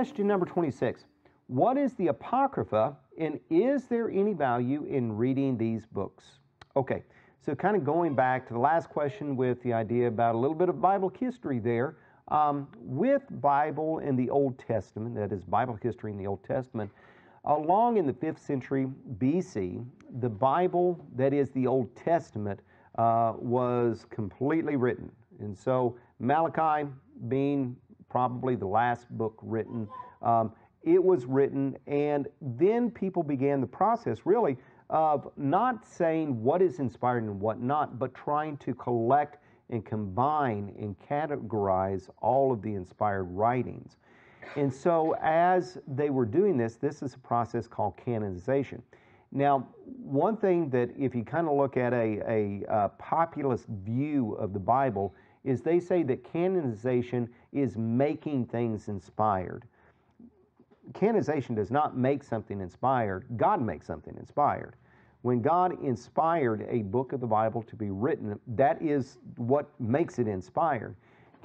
Question number 26. What is the Apocrypha, and is there any value in reading these books? Okay, so kind of going back to the last question with the idea about a little bit of Bible history there. With Bible in the Old Testament, that is Bible history in the Old Testament, along in the 5th century BC, the Bible, that is the Old Testament, was completely written. And so Malachi being probably the last book written, it was written, and then people began the process really of not saying what is inspired and what not, but trying to collect and combine and categorize all of the inspired writings. And so as they were doing this, this is a process called canonization. Now, one thing that if you kind of look at a populist view of the Bible is they say that canonization is making things inspired. Canonization does not make something inspired. God makes something inspired. When God inspired a book of the Bible to be written, that is what makes it inspired.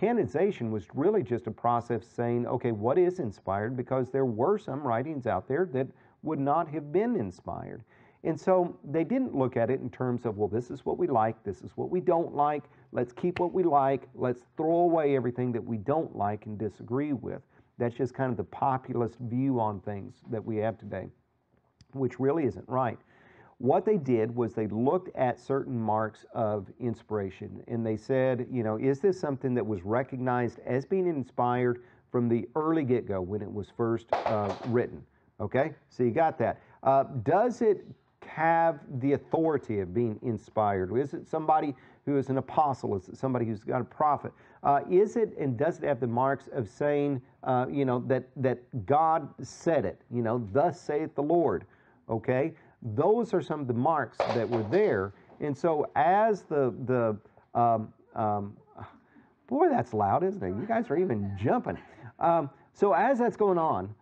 Canonization was really just a process saying, okay, what is inspired? Because there were some writings out there that would not have been inspired. And so they didn't look at it in terms of, well, this is what we like, this is what we don't like, let's keep what we like, let's throw away everything that we don't like and disagree with. That's just kind of the populist view on things that we have today, which really isn't right. What they did was they looked at certain marks of inspiration and they said, you know, is this something that was recognized as being inspired from the early get-go when it was first written? Okay, so you got that. Does it have the authority of being inspired? Is it somebody who is an apostle? Is it somebody who's got a prophet? Is it, and does it have the marks of saying, you know, that God said it, you know, thus saith the Lord, okay? Those are some of the marks that were there. And so as boy, that's loud, isn't it? You guys are even jumping. So as that's going on,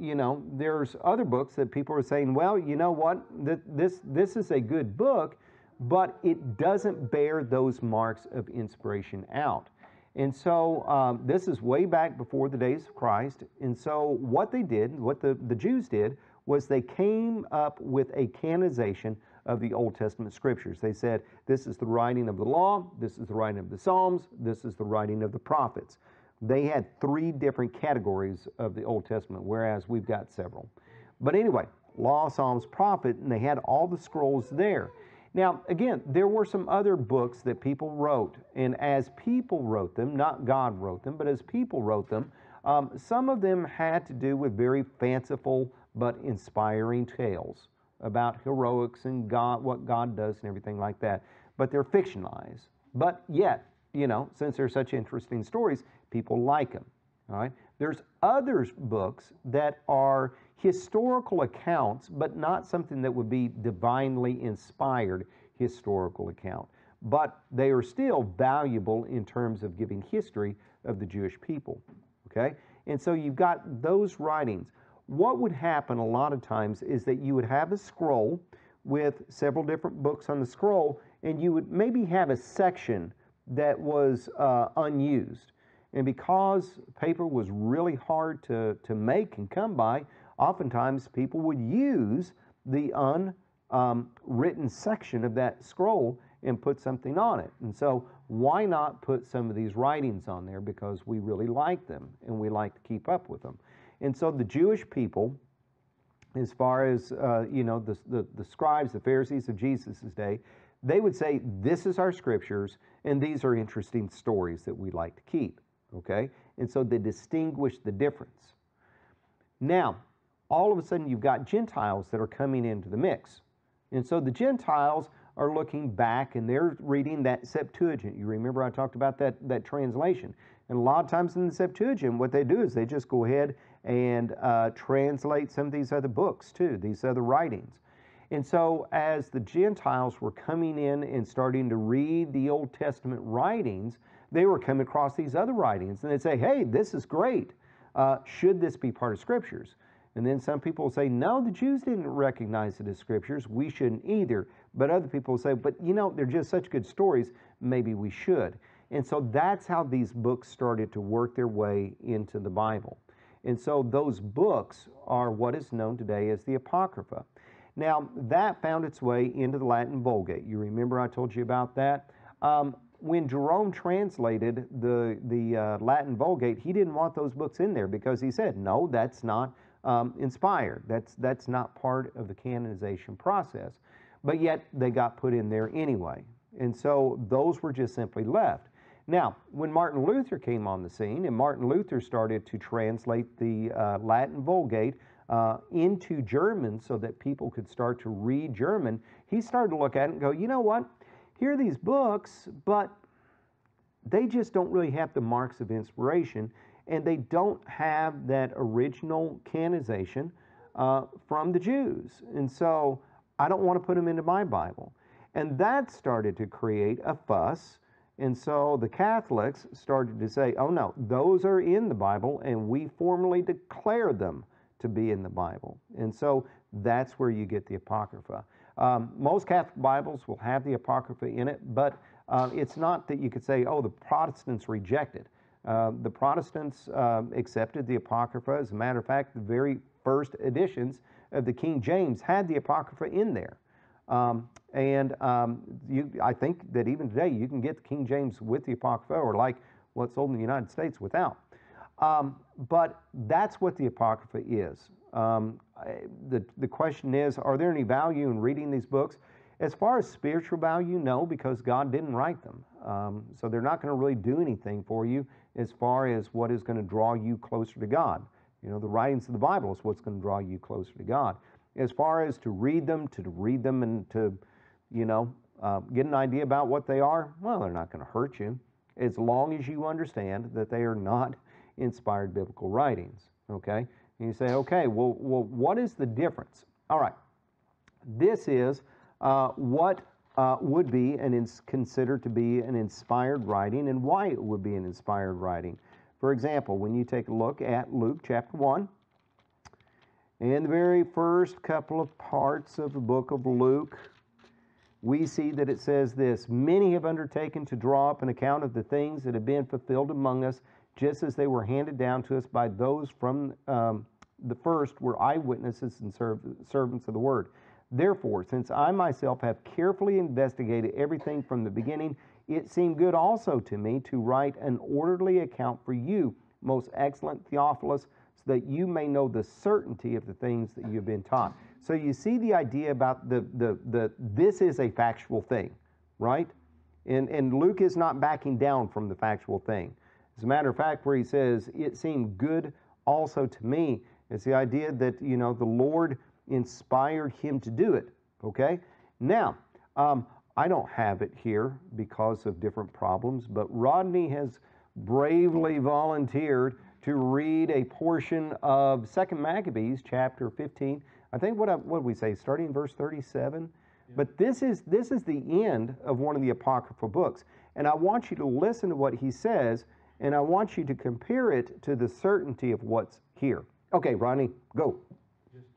you know, there's other books that people are saying, well, you know what, this is a good book, but it doesn't bear those marks of inspiration out. And so this is way back before the days of Christ. And so what they did, what the Jews did, was they came up with a canonization of the Old Testament scriptures. They said, this is the writing of the law, this is the writing of the Psalms, this is the writing of the prophets. They had 3 different categories of the Old Testament, whereas we've got several. But anyway, law, Psalms, prophet, and they had all the scrolls there. Now, again, there were some other books that people wrote, and as people wrote them, not God wrote them, but as people wrote them, some of them had to do with very fanciful but inspiring tales about heroics and God, what God does and everything like that. But they're fictionalized. But yet, you know, since they're such interesting stories, people like them. All right. There's other books that are historical accounts, but not something that would be divinely inspired historical account. But they are still valuable in terms of giving history of the Jewish people. Okay. And so you've got those writings. What would happen a lot of times is that you would have a scroll with several different books on the scroll, and you would maybe have a section that was unused. And because paper was really hard to make and come by, oftentimes people would use the unwritten section of that scroll and put something on it. And so why not put some of these writings on there? Because we really like them and we like to keep up with them. And so the Jewish people, as far as you know, the scribes, the Pharisees of Jesus' day, they would say, this is our scriptures, and these are interesting stories that we like to keep, okay? And so they distinguish the difference. Now, all of a sudden, you've got Gentiles that are coming into the mix. And so the Gentiles are looking back, and they're reading that Septuagint. You remember I talked about that translation. And a lot of times in the Septuagint, what they do is they just go ahead and translate some of these other books too, these other writings. And so as the Gentiles were coming in and starting to read the Old Testament writings, they were coming across these other writings, and they'd say, hey, this is great. Should this be part of Scriptures? And then some people will say, no, the Jews didn't recognize it as Scriptures. We shouldn't either. But other people will say, but you know, they're just such good stories, maybe we should. And so that's how these books started to work their way into the Bible. And so those books are what is known today as the Apocrypha. Now, that found its way into the Latin Vulgate. You remember I told you about that? When Jerome translated the Latin Vulgate, he didn't want those books in there because he said, no, that's not inspired. That's not part of the canonization process. But yet they got put in there anyway. And so those were just simply left. Now, when Martin Luther came on the scene and Martin Luther started to translate the Latin Vulgate into German so that people could start to read German, he started to look at it and go, you know what? Here are these books, but they just don't really have the marks of inspiration, and they don't have that original canonization from the Jews. And so I don't want to put them into my Bible. And that started to create a fuss. And so the Catholics started to say, oh no, those are in the Bible, and we formally declare them to be in the Bible. And so that's where you get the Apocrypha. Most Catholic Bibles will have the Apocrypha in it, but it's not that you could say, oh, the Protestants rejected. The Protestants accepted the Apocrypha. As a matter of fact, the very first editions of the King James had the Apocrypha in there. I think that even today you can get the King James with the Apocrypha, or like what's sold in the United States without. But that's what the Apocrypha is. The question is, are there any value in reading these books? As far as spiritual value, no, because God didn't write them. So they're not going to really do anything for you as far as what is going to draw you closer to God. You know, the writings of the Bible is what's going to draw you closer to God. As far as to read them and to, you know, get an idea about what they are, well, they're not going to hurt you as long as you understand that they are not inspired biblical writings, okay? And you say, okay, well, what is the difference? All right, this is what would be considered to be an inspired writing and why it would be an inspired writing. For example, when you take a look at Luke chapter 1, in the very first couple of parts of the book of Luke, we see that it says this: many have undertaken to draw up an account of the things that have been fulfilled among us, just as they were handed down to us by those from the first were eyewitnesses and servants of the word. Therefore, since I myself have carefully investigated everything from the beginning, it seemed good also to me to write an orderly account for you, most excellent Theophilus, so that you may know the certainty of the things that you've been taught. So you see the idea about this is a factual thing, right? And Luke is not backing down from the factual thing. As a matter of fact, where he says, it seemed good also to me, it's the idea that, you know, the Lord inspired him to do it, okay? Now, I don't have it here because of different problems, but Rodney has bravely volunteered to read a portion of 2 Maccabees chapter 15. I think what we say, starting in verse 37. Yeah. But this is the end of one of the Apocryphal books. And I want you to listen to what he says, and I want you to compare it to the certainty of what's here. Okay, Rodney, go. Just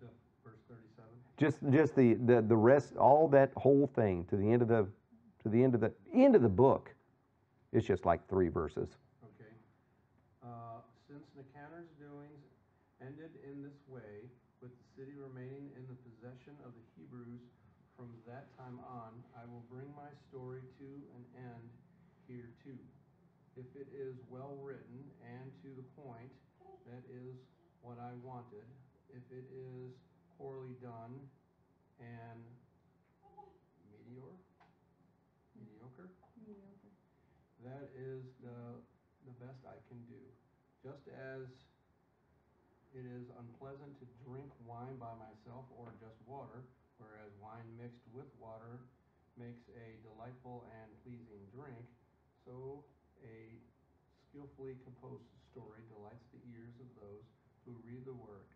verse 37. Just the rest, all that whole thing to the end of the book. It's just like 3 verses. Okay. Since Nicanor's doings ended in this way, with the city remaining in the possession of the Hebrews from that time on, I will bring my story to an end here too. If it is well written and to the point, that is what I wanted. If it is poorly done and mediocre, that is the best I can do. Just as it is unpleasant to drink wine by myself or just water, whereas wine mixed with water makes a delightful and pleasing drink, so a skillfully composed story delights the ears of those who read the work.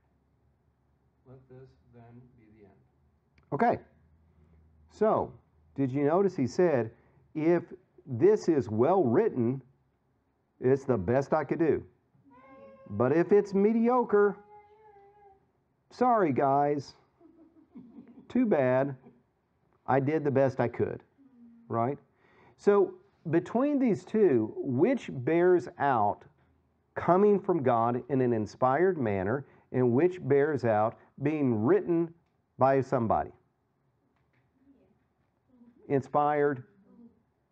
Let this then be the end. Okay. So, did you notice he said, if this is well written, it's the best I could do. But if it's mediocre, sorry guys, too bad. I did the best I could, right? So between these two, which bears out coming from God in an inspired manner, in which bears out being written by somebody. Inspired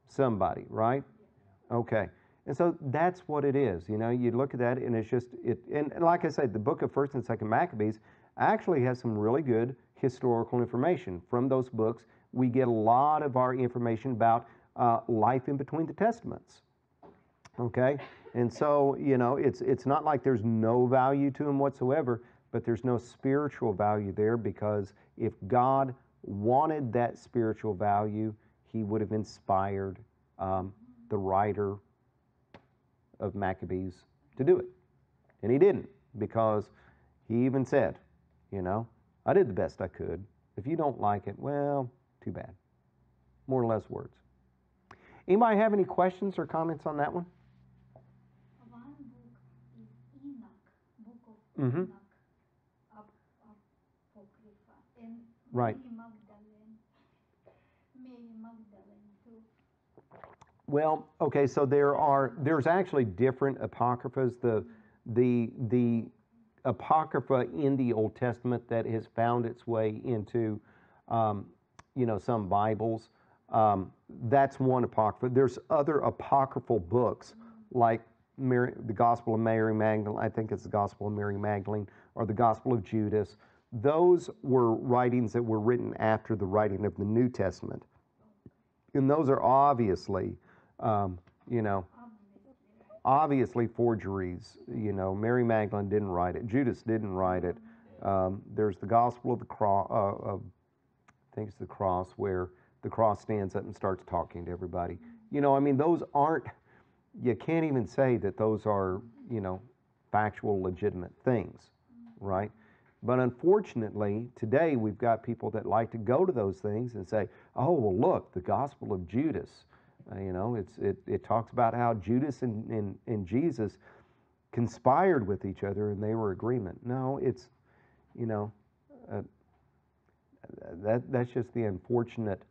somebody, right? Okay. And so that's what it is. You know, you look at that and it's just, and like I said, the book of 1st and 2nd Maccabees actually has some really good historical information. From those books, we get a lot of our information about life in between the Testaments. Okay? And so, you know, it's not like there's no value to them whatsoever, but there's no spiritual value there, because if God wanted that spiritual value, he would have inspired the writer of Maccabees to do it. And he didn't, because he even said, you know, I did the best I could. If you don't like it, well, too bad. More or less words. Anybody have any questions or comments on that one? One book is Enoch, book of Enoch, Apocrypha, and Right. Mary Magdalene too. Well, okay, so there's actually different apocryphas. The apocrypha in the Old Testament that has found its way into you know, some Bibles. That's one apocrypha. There's other apocryphal books like the Gospel of Mary Magdalene. I think it's the Gospel of Mary Magdalene, or the Gospel of Judas. Those were writings that were written after the writing of the New Testament, and those are obviously, you know, obviously forgeries. You know, Mary Magdalene didn't write it. Judas didn't write it. There's the Gospel of the Cross. I think it's the cross, where the cross stands up and starts talking to everybody. You know, I mean, those aren't. You can't even say that those are, you know, factual, legitimate things, right? But unfortunately, today we've got people that like to go to those things and say, "Oh, well, look, the Gospel of Judas. You know, it talks about how Judas and Jesus conspired with each other and they were agreement." No, it's, you know, that's just the unfortunate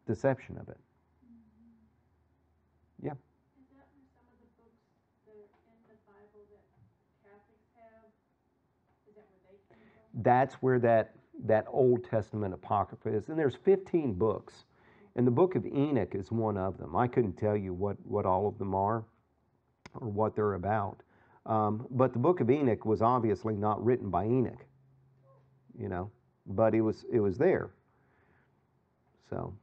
deception of it. Yeah. Is that in some of the books that are in the Bible that Catholics have? Is that where they came from? That's where that Old Testament Apocrypha is. And there's 15 books. And the book of Enoch is one of them. I couldn't tell you what all of them are or what they're about. But the book of Enoch was obviously not written by Enoch, you know, but it was there. So,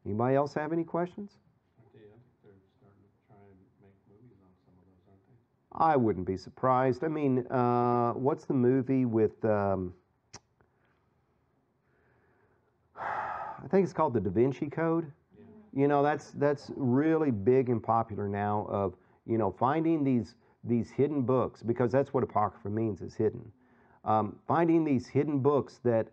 anybody else have any questions? I think they're starting to try and make movies on some of those, aren't they? I wouldn't be surprised. I mean, what's the movie with? I think it's called The Da Vinci Code. Yeah. You know, that's really big and popular now. Of, you know, finding these hidden books, because that's what Apocrypha means, is hidden. Finding these hidden books that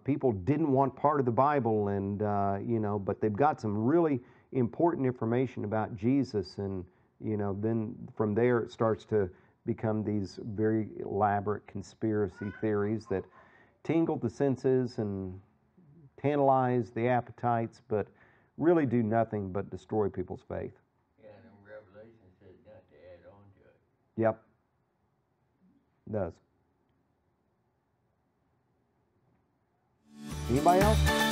people didn't want part of the Bible, and you know, but they've got some really important information about Jesus, and you know, then from there it starts to become these very elaborate conspiracy theories that tingle the senses and tantalize the appetites, but really do nothing but destroy people's faith. Yeah, and Revelation said not to add on to it. Yep. It does. Anybody else?